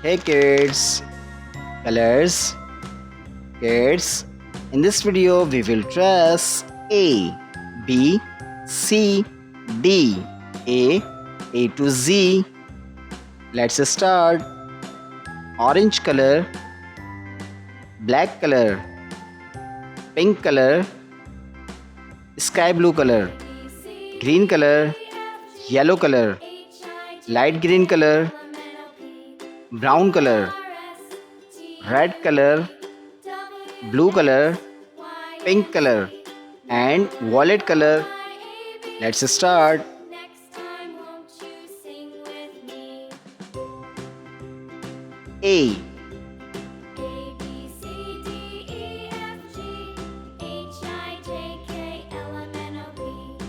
Hey kids, colors, kids. In this video, we will trace A, B, C, D, A to Z. Let's start. Orange color, black color, pink color, sky blue color, green color, yellow color, light green color, brown color, red color, blue color, pink color, and violet color. Let's start. A,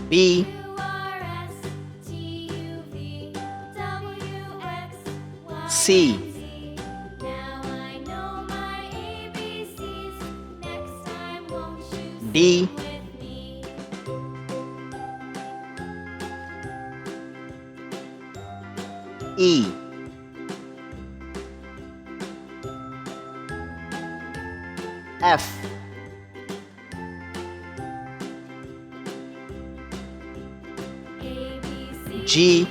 B, C, D, E, F, G,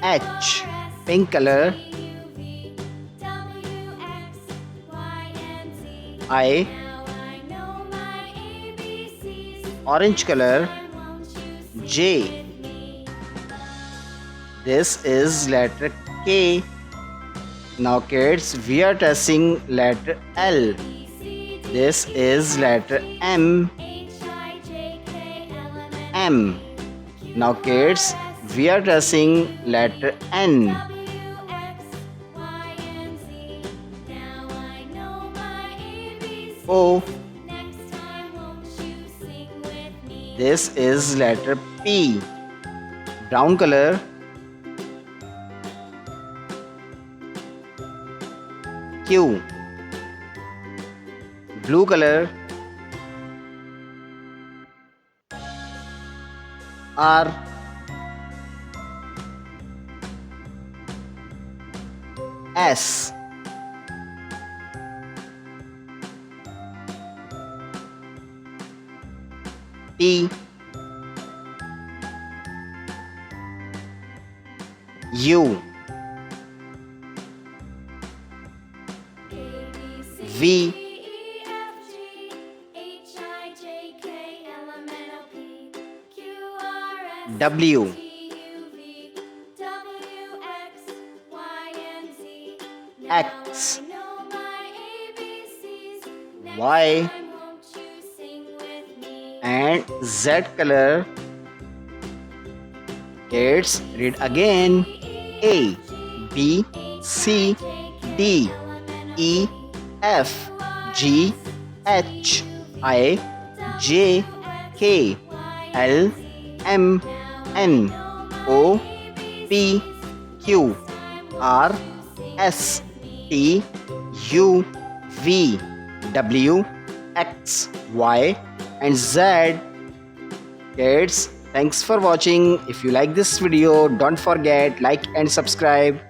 H, pink color, I, orange color, J. This is letter K. Now kids, we are testing letter L. This is letter M. M. Now kids, we are testing letter N. O. This is letter P. Brown color. Q. Blue color. R. S. T. U. V. W. X. Y. And Z color. Kids, read again. A, B, C, D, E, F, G, H, I, J, K, L, M, N, O, P, Q, R, S, T, U, V, W, X, Y, and Z. Kids, thanks for watching. If you like this video, don't forget like and subscribe.